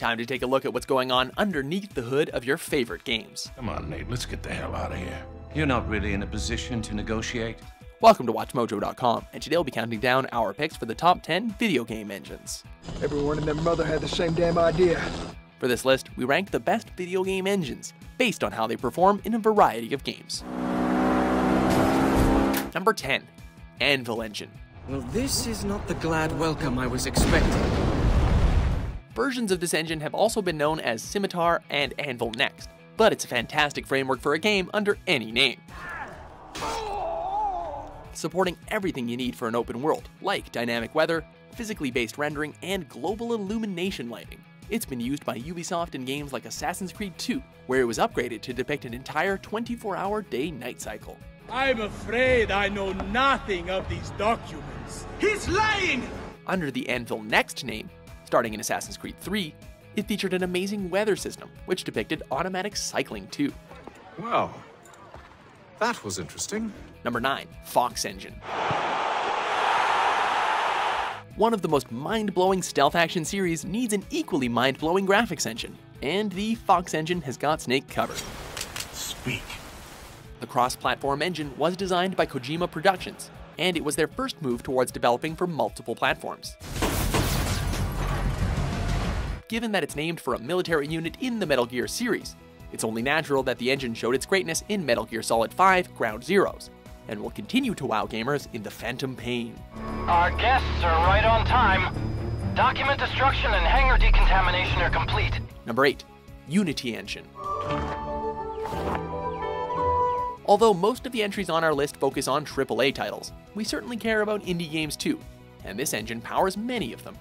Time to take a look at what's going on underneath the hood of your favorite games. Come on, Nate, let's get the hell out of here. You're not really in a position to negotiate. Welcome to WatchMojo.com, and today we'll be counting down our picks for the top 10 video game engines. Everyone and their mother had the same damn idea. For this list, we ranked the best video game engines, based on how they perform in a variety of games. Number 10. Anvil Engine. Well, this is not the glad welcome I was expecting. Versions of this engine have also been known as Scimitar and Anvil Next, but it's a fantastic framework for a game under any name. Supporting everything you need for an open world, like dynamic weather, physically based rendering, and global illumination lighting. It's been used by Ubisoft in games like Assassin's Creed 2, where it was upgraded to depict an entire 24-hour day-night cycle. I'm afraid I know nothing of these documents. He's lying! Under the Anvil Next name, starting in Assassin's Creed 3, it featured an amazing weather system, which depicted automatic cycling too. Well, that was interesting. Number 9. Fox Engine. One of the most mind-blowing stealth action series needs an equally mind-blowing graphics engine, and the Fox Engine has got Snake covered. Speak. The cross-platform engine was designed by Kojima Productions, and it was their first move towards developing for multiple platforms. Given that it's named for a military unit in the Metal Gear series, it's only natural that the engine showed its greatness in Metal Gear Solid 5 Ground Zeroes, and will continue to wow gamers in the Phantom Pain. Our guests are right on time. Document destruction and hangar decontamination are complete. Number 8. Unity Engine. Although most of the entries on our list focus on AAA titles, we certainly care about indie games too, and this engine powers many of them.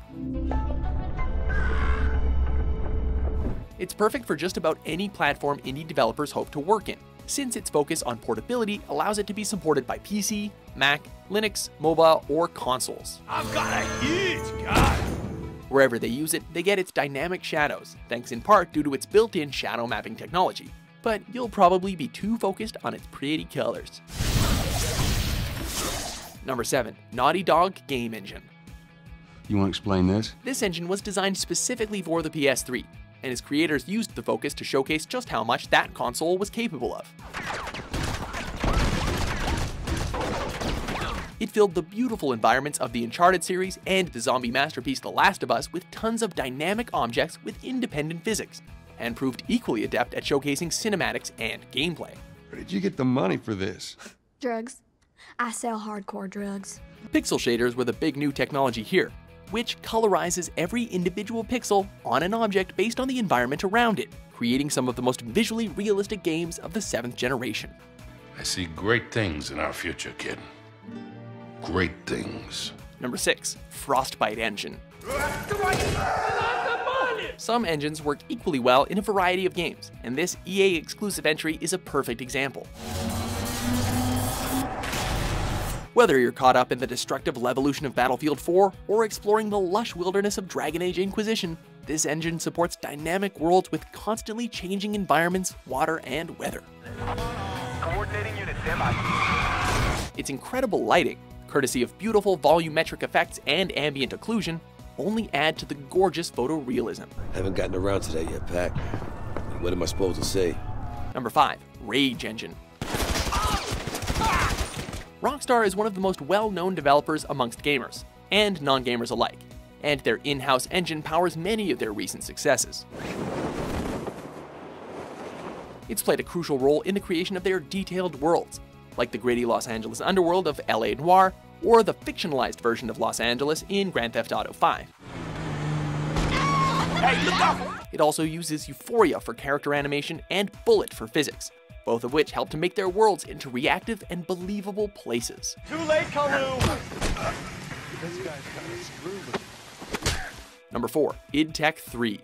It's perfect for just about any platform indie developers hope to work in, since its focus on portability allows it to be supported by PC, Mac, Linux, mobile, or consoles. I've got a huge gun! Wherever they use it, they get its dynamic shadows, thanks in part due to its built-in shadow mapping technology. But you'll probably be too focused on its pretty colors. Number 7. Naughty Dog Game Engine. You want to explain this? This engine was designed specifically for the PS3, and its creators used the focus to showcase just how much that console was capable of. It filled the beautiful environments of the Uncharted series and the zombie masterpiece The Last of Us with tons of dynamic objects with independent physics, and proved equally adept at showcasing cinematics and gameplay. Where did you get the money for this? Drugs. I sell hardcore drugs. Pixel shaders were the big new technology here, which colorizes every individual pixel on an object based on the environment around it, creating some of the most visually realistic games of the 7th generation. I see great things in our future, kid. Great things. Number 6. Frostbite Engine. Some engines work equally well in a variety of games, and this EA exclusive entry is a perfect example. Whether you're caught up in the destructive levolution of Battlefield 4 or exploring the lush wilderness of Dragon Age Inquisition, this engine supports dynamic worlds with constantly changing environments, water, and weather. Coordinating unit standby. Its incredible lighting, courtesy of beautiful volumetric effects and ambient occlusion, only add to the gorgeous photorealism. Haven't gotten around to that yet, Pac. What am I supposed to say? Number 5. Rage Engine. Rockstar is one of the most well-known developers amongst gamers, and non-gamers alike, and their in-house engine powers many of their recent successes. It's played a crucial role in the creation of their detailed worlds, like the gritty Los Angeles underworld of LA Noire, or the fictionalized version of Los Angeles in Grand Theft Auto 5. Hey, look out! It also uses Euphoria for character animation and Bullet for physics, both of which help to make their worlds into reactive and believable places. Too late, Kalu! This guy's kind of screwed. Number 4. id Tech 3.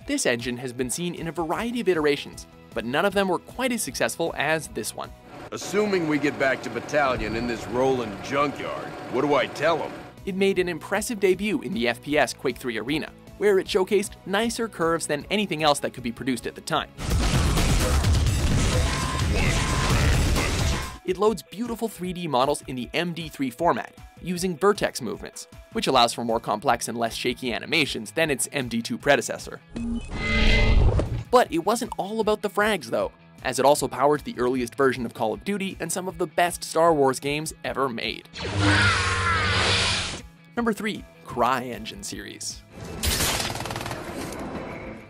This engine has been seen in a variety of iterations, but none of them were quite as successful as this one. Assuming we get back to Battalion in this rolling junkyard, what do I tell them? It made an impressive debut in the FPS Quake 3 arena, where it showcased nicer curves than anything else that could be produced at the time. it loads beautiful 3D models in the MD3 format, using vertex movements, which allows for more complex and less shaky animations than its MD2 predecessor. But it wasn't all about the frags though, as it also powered the earliest version of Call of Duty and some of the best Star Wars games ever made. Number 3. CryEngine series.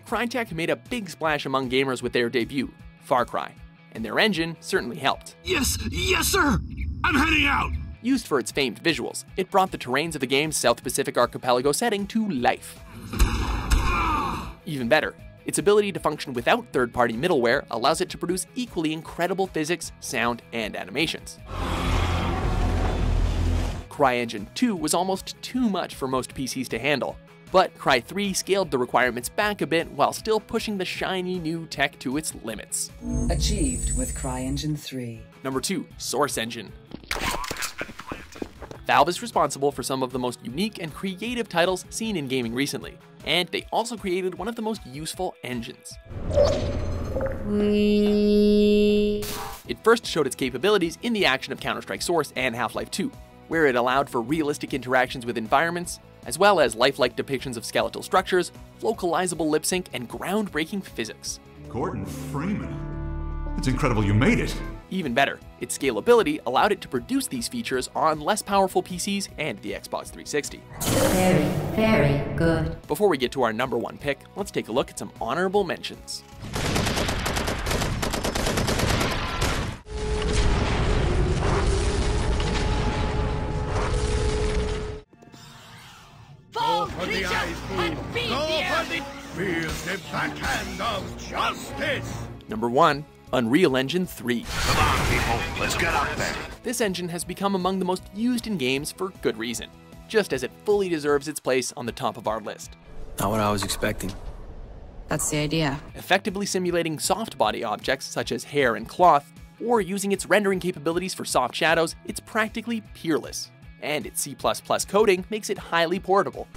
Crytek made a big splash among gamers with their debut, Far Cry, and their engine certainly helped. Yes, sir! I'm heading out! Used for its famed visuals, it brought the terrains of the game's South Pacific archipelago setting to life. Even better, its ability to function without third-party middleware allows it to produce equally incredible physics, sound, and animations. CryEngine 2 was almost too much for most PCs to handle, but Cry 3 scaled the requirements back a bit while still pushing the shiny new tech to its limits. Achieved with CryEngine 3. Number 2. Source Engine. Valve is responsible for some of the most unique and creative titles seen in gaming recently, and they also created one of the most useful engines. It first showed its capabilities in the action of Counter-Strike Source and Half-Life 2, where it allowed for realistic interactions with environments, as well as lifelike depictions of skeletal structures, localizable lip sync, and groundbreaking physics. Gordon Freeman. It's incredible you made it. Even better, its scalability allowed it to produce these features on less powerful PCs and the Xbox 360. Very good. Before we get to our number 1 pick, let's take a look at some honorable mentions. Go for the eyes, Boo! Go for the... Feel the backhand of justice! Number 1. Unreal Engine 3. Come on, people, let's get out there. This engine has become among the most used in games for good reason, just as it fully deserves its place on the top of our list. Not what I was expecting. That's the idea. Effectively simulating soft body objects such as hair and cloth, or using its rendering capabilities for soft shadows, it's practically peerless. And its C++ coding makes it highly portable.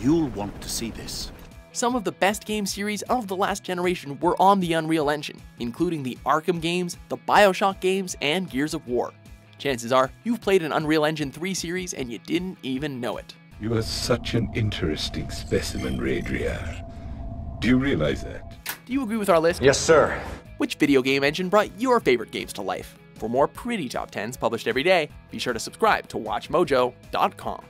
You'll want to see this. Some of the best game series of the last generation were on the Unreal Engine, including the Arkham games, the Bioshock games, and Gears of War. Chances are, you've played an Unreal Engine 3 series and you didn't even know it. You are such an interesting specimen, Radria. Do you realize that? Do you agree with our list? Yes, sir. Which video game engine brought your favorite games to life? For more pretty top 10s published every day, be sure to subscribe to WatchMojo.com.